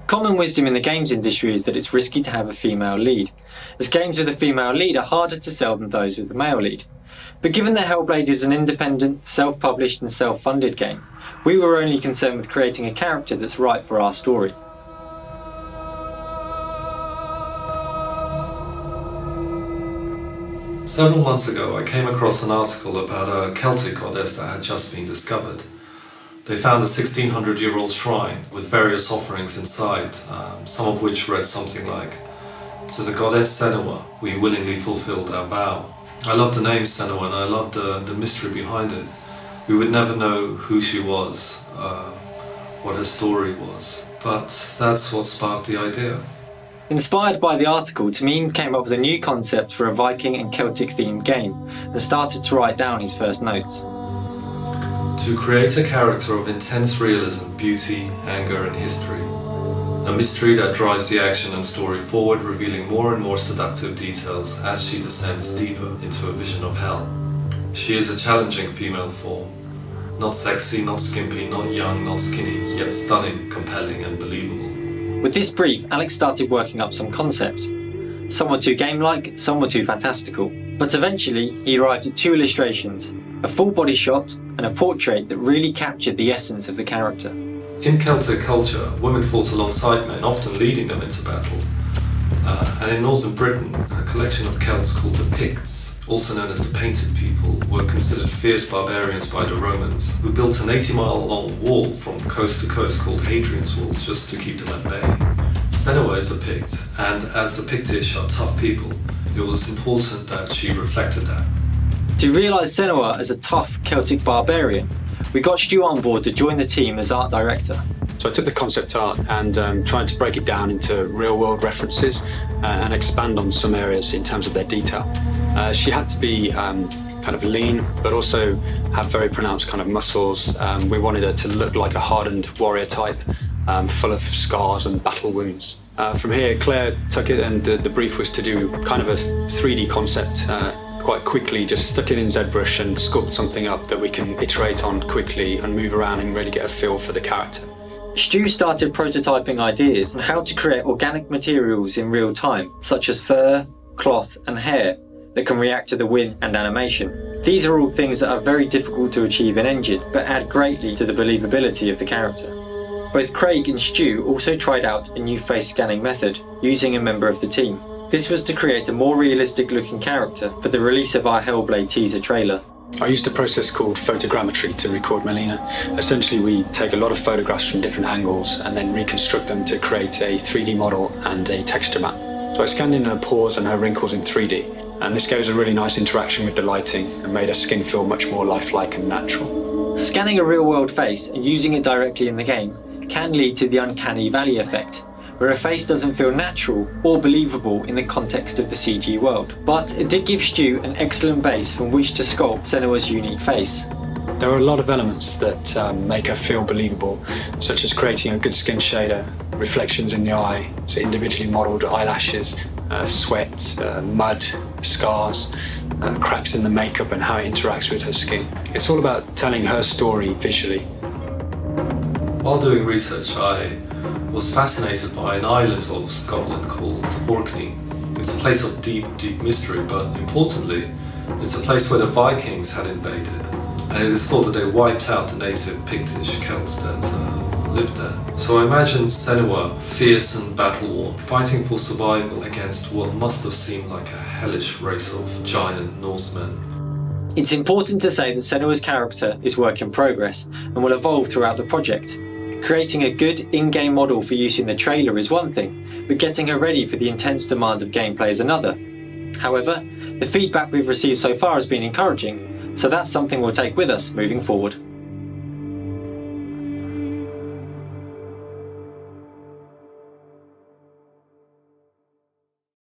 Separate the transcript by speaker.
Speaker 1: Common wisdom in the games industry is that it's risky to have a female lead, as games with a female lead are harder to sell than those with a male lead. But given that Hellblade is an independent, self-published and self-funded game, we were only concerned with creating a character that's right for our story.
Speaker 2: Several months ago I came across an article about a Celtic goddess that had just been discovered. They found a 1600-year-old shrine with various offerings inside, some of which read something like, "To the goddess Senua, we willingly fulfilled our vow." I loved the name Senua and I loved the mystery behind it. We would never know who she was, what her story was, but that's what sparked the idea.
Speaker 1: Inspired by the article, Tamim came up with a new concept for a Viking and Celtic themed game and started to write down his first notes.
Speaker 2: To create a character of intense realism, beauty, anger and history. A mystery that drives the action and story forward, revealing more and more seductive details as she descends deeper into a vision of hell. She is a challenging female form. Not sexy, not skimpy, not young, not skinny, yet stunning, compelling and believable.
Speaker 1: With this brief, Alex started working up some concepts. Some were too game-like, some were too fantastical. But eventually, he arrived at two illustrations, a full body shot and a portrait that really captured the essence of the character.
Speaker 2: In Celtic culture, women fought alongside men, often leading them into battle. And in northern Britain, a collection of Celts called the Picts, also known as the Painted People, were considered fierce barbarians by the Romans, who built an 80-mile-long wall from coast to coast called Hadrian's Wall just to keep them at bay. Senua is a Pict, and as the Pictish are tough people, it was important that she reflected that.
Speaker 1: To realise Senua as a tough Celtic barbarian, we got Stu on board to join the team as art director.
Speaker 3: So I took the concept art and tried to break it down into real-world references and expand on some areas in terms of their detail. She had to be kind of lean, but also have very pronounced kind of muscles. We wanted her to look like a hardened warrior type, full of scars and battle wounds. From here, Claire took it and the brief was to do kind of a 3D concept. Quite quickly just stuck it in ZBrush and sculpt something up that we can iterate on quickly and move around and really get a feel for the character.
Speaker 1: Stu started prototyping ideas on how to create organic materials in real time, such as fur, cloth and hair that can react to the wind and animation. These are all things that are very difficult to achieve in Engine, but add greatly to the believability of the character. Both Craig and Stu also tried out a new face scanning method, using a member of the team. This was to create a more realistic looking character for the release of our Hellblade teaser trailer.
Speaker 3: I used a process called photogrammetry to record Melina. Essentially we take a lot of photographs from different angles and then reconstruct them to create a 3D model and a texture map. So I scanned in her pores and her wrinkles in 3D, and this gave us a really nice interaction with the lighting and made her skin feel much more lifelike and natural.
Speaker 1: Scanning a real world face and using it directly in the game can lead to the uncanny valley effect, where a face doesn't feel natural or believable in the context of the CG world. But it did give Stu an excellent base from which to sculpt Senua's unique face.
Speaker 3: There are a lot of elements that make her feel believable, such as creating a good skin shader, reflections in the eye, so individually modelled eyelashes, sweat, mud, scars, cracks in the makeup and how it interacts with her skin. It's all about telling her story visually.
Speaker 2: While doing research, I was fascinated by an island of Scotland called Orkney. It's a place of deep, deep mystery, but importantly, it's a place where the Vikings had invaded, and it is thought that they wiped out the native Pictish Celts that lived there. So I imagined Senua, fierce and battle-worn, fighting for survival against what must have seemed like a hellish race of giant Norsemen.
Speaker 1: It's important to say that Senua's character is work in progress and will evolve throughout the project. Creating a good in-game model for use in the trailer is one thing, but getting her ready for the intense demands of gameplay is another. However, the feedback we've received so far has been encouraging, so that's something we'll take with us moving forward.